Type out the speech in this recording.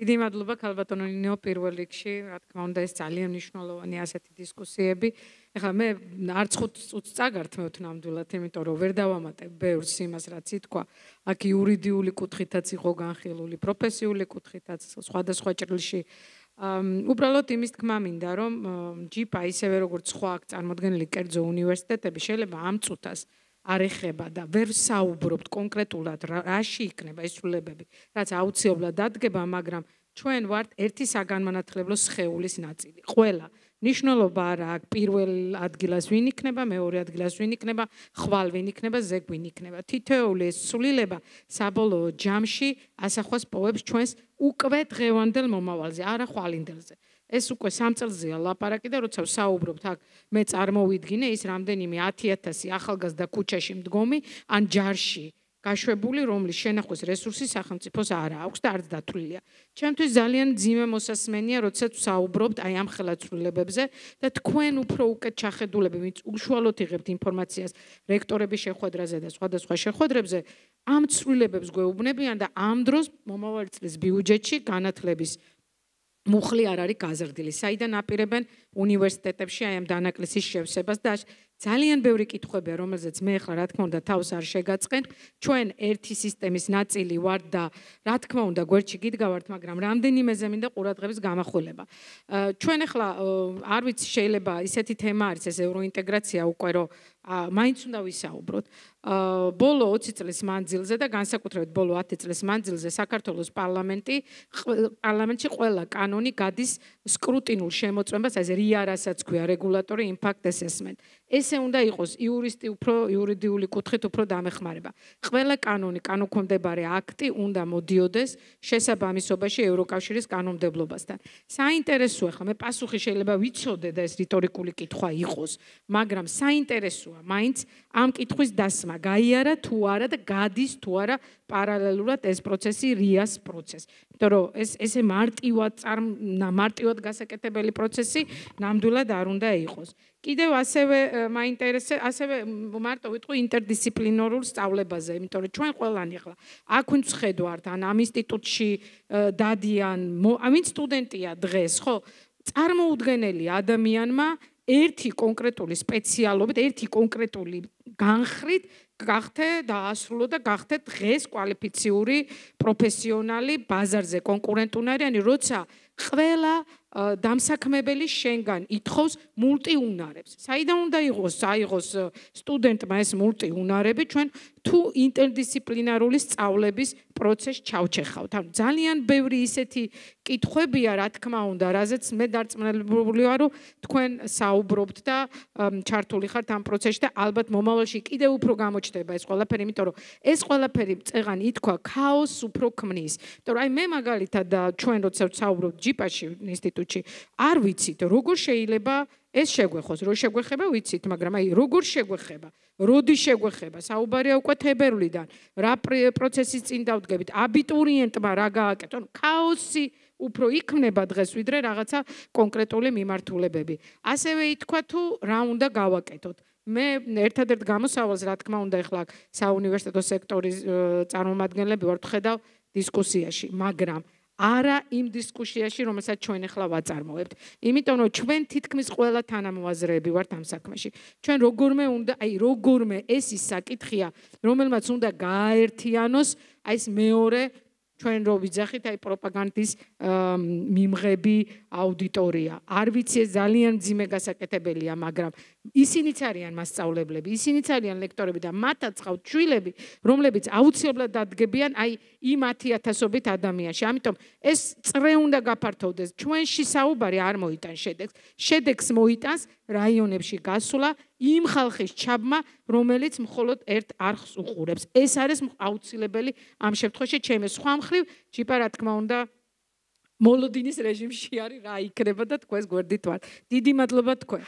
დიდი მადლობა ქალბატონო ნინო პირველ რიგში, რა თქმა უნდა ეს ძალიან მნიშვნელოვანი ასეთი დისკუსიები. ეხლა მე არც 5 წუთს წაგართმევთ ნამდვილად, იმიტომ რომ ვერ დავამატებ ბევრს იმას, რაც ითქვა. აქ იურიდიული კუთხითაც იყო განხილული, პროფესიული კუთხითაც, სხვადასხვა ჭრილში. უბრალოდ იმის თქმა მინდა, რომ ჯიპა ისევე როგორც სხვა აქ წარმოდგენილი კერძო უნივერსიტეტები შეიძლება ამ წუთას არ ეხება და ვერ საუბრობთ კონკრეტულად რაში იქნება ეს ცვლილებები, რაც აუცილებლად დადგება, მაგრამ ჩვენ ვართ ერთი საგანმანათლებლო სხეულის ნაწილი. ყველა ნიშნულობა არა აქვს პირველ ადგილას ვინ იქნება, მეორე ადგილას ვინ იქნება, ხვალ ვინ იქნება, ზეგ ვინ იქნება. თითოეული ეს ცვლილება საბოლოო ჯამში ასახვას პოვებს ჩვენს უკვე დღევანდელ მომავალზე, არა ხვალინდელზე. ეს უკვე 3 წელზეა ლაპარაკი და როცა ვსაუბრობთ აქ მე წარმოვიდგინე ის რამდენიმე 10,000 ახალგაზრდა ქუჩაში მდგომი ან ჯარში გაშვებული, რომლის შენახვის რესურსი სახელმწიფოს არ აქვს და არც დათვლილია. ჩემთვის ძალიან ძიმე მოსასმენია, როდესაც ვსაუბრობთ აი ამ ხელაცვლილებებზე და თქვენ უფრო უკეთ ჩახედულები, ვინც უშუალოდ იღებთ ინფორმაციას რექტორების შეხვედრაზე და სხვადასხვა შეხვედრებზე, ამ ცვლილებებს გვეუბნებიან და ამ დროს მომავალი წლის ბიუჯეტში განათლების მუხლი არ არის გაზრდილი. საიდან აპირებენ უნივერსიტეტებში აი ამ დანაკლისის შევსებას და ძალიან ბევრი კითხვებია, რომელზეც მე ახლა რა თქმა უნდა თავს არ შეგაწყენ. ჩვენ ერთი სისტემის ნაწილი ვართ და რა თქმა უნდა გვერდში გიდგავართ, მაგრამ რამდენიმეზე მინდა ყურადღების გამახვილება. ჩვენ ახლა არ ვიცი შეიძლება ისეთი თემა არის ეს ევროინტეგრაცია უკვე რომ მაინც უნდა ვისაუბროთ. ბოლო 20 წლის მანძილზე და განსაკუთრებით ბოლო 10 წლის მანძილზე საქართველოს პარლამენტში ყველა კანონი გადის სკრუტინულ შემოწმებას, ეს RIA რასაც ქვია რეგულატორი impact assessment. ესე უნდა იყოს იურიდიული კუთხით უფრო დამეხმარება. ყველა კანონი, კანონქვემდებარე აქტი უნდა მოდიოდეს შესაბამისობაში ევროკავშირის კანონმდებლობასთან. საინტერესოა, ხა მე პასუხი შეიძლება ვიცოდე და ეს რიტორიკული კითხვა იყოს, მაგრამ საინტერესოა მაინც ამ კითხვის დასმა, გაიარა თუ არა და გადის თუ არა პარალელურად ეს პროცესი RIA-ს პროცესს. იმიტომ რომ ესე მარტივად გასაკეთებელი პროცესი ნამდვილად არ უნდა იყოს. კიდევ ასევე მაინტერესებს, ასევე მარტო ვიტყვი ინტერდისციპლინარულ სწავლებაზე, იმიტომ რომ ჩვენ ყველანი ახლა აქ ვინც ხედავთ, ან ამ ინსტიტუტში დადიან, ვინც სტუდენტია დღეს, ხო, წარმოუდგენელი ადამიანმა ერთი კონკრეტული სპეციალობით, ერთი კონკრეტული განხრით გახდე დაასრულო და გახდე დღეს კვალიფიციური პროფესიონალი ბაზარზე კონკურენტუნარიანი, როცა ყველა დამსაქმებელი შენგან ითხოვს მულტიუნარებს. საიდან უნდა აიღოს სტუდენტმა ეს მულტიუნარები, ჩვენ თუ ინტერდისციპლინარული სწავლების პროცესს ჩავჩეხავთ. ანუ ძალიან ბევრი ისეთი კითხვებია, რა თქმა უნდა, რაზეც მე დარწმუნებული ვარ, რომ თქვენ საუბრობთ და ჩართული ხართ ამ პროცესში და ალბათ მომავალში კიდევ უფრო გამოჩნდება ეს ყველაფერი, იმიტომ რომ ეს ყველაფერი წეღან ითქვა ქაოსს უფრო ქმნის. იმიტომ რომ აი მე მაგალითად ჩვენ როცა ვსაუბრობთ ჯიპაში ინსტიტუტში, არ ვიცით როგორ შეიძლება ეს შეგვეხოს, რო შეგვეხება ვიცით, მაგრამ აი როგორ შეგვეხება, როდი შეგვეხება, საუბარია უკვე თებერვლიდან, რა პროცესის წინ დავდგებით, აბიტურიენტმა რა გააკეთონ, ქაოსი უფრო იქნება დღეს ვიდრე რაღაცა კონკრეტული მიმართულებები. ასევე ითქვა თუ რა უნდა გავაკეთოთ. მე ერთადერთ გამოსავალს რა თქმა უნდა ახლა საუნივერსიტეტო სექტორის წარმომადგენლები ვართ ხედავ დისკუსიაში, მაგრამ არა იმ დისკუსიაში, რომელსაც ჩვენ ახლა ვაწარმოებთ. იმიტომ რომ ჩვენ თითქმის ყველა თანამოაზრეები ვართ ამ საქმეში. ჩვენ როგორმე ეს ის საკითხია, რომელმაც უნდა გააერთიანოს აი ეს მეორე ჩვენ რო ვიძახით აი პროპაგანდის მიმღები აუდიტორია. არ ვიცი ეს ძალიან ძიმე გასაკეთებელია, მაგრამ ისინიც არიან მასწავლებლები, ისინიც არიან ლექტორები და მათაც ყავთ შვილები, რომლებიც აუცილებლად დადგებიან აი იმ 10,000-ობით ადამიანში. ამიტომ ეს წრე უნდა გაფართოვდეს. ჩვენში საუბარი არ მოიტანს შედეგს. შედეგს მოიტანს რაიონებში გასვლა იმ ხალხის ჩაბმა, რომელიც მხოლოდ ერთ არხს უყურებს. ეს არის აუცილებელი ამ შემთხვევაში ჩემი სხვა მხრივ, ჯიპა რა თქმა უნდა მოლოდინის რეჟიმში არის რა იქნება და თქვენს გვერდით ვარ. დიდი მადლობა თქვენ.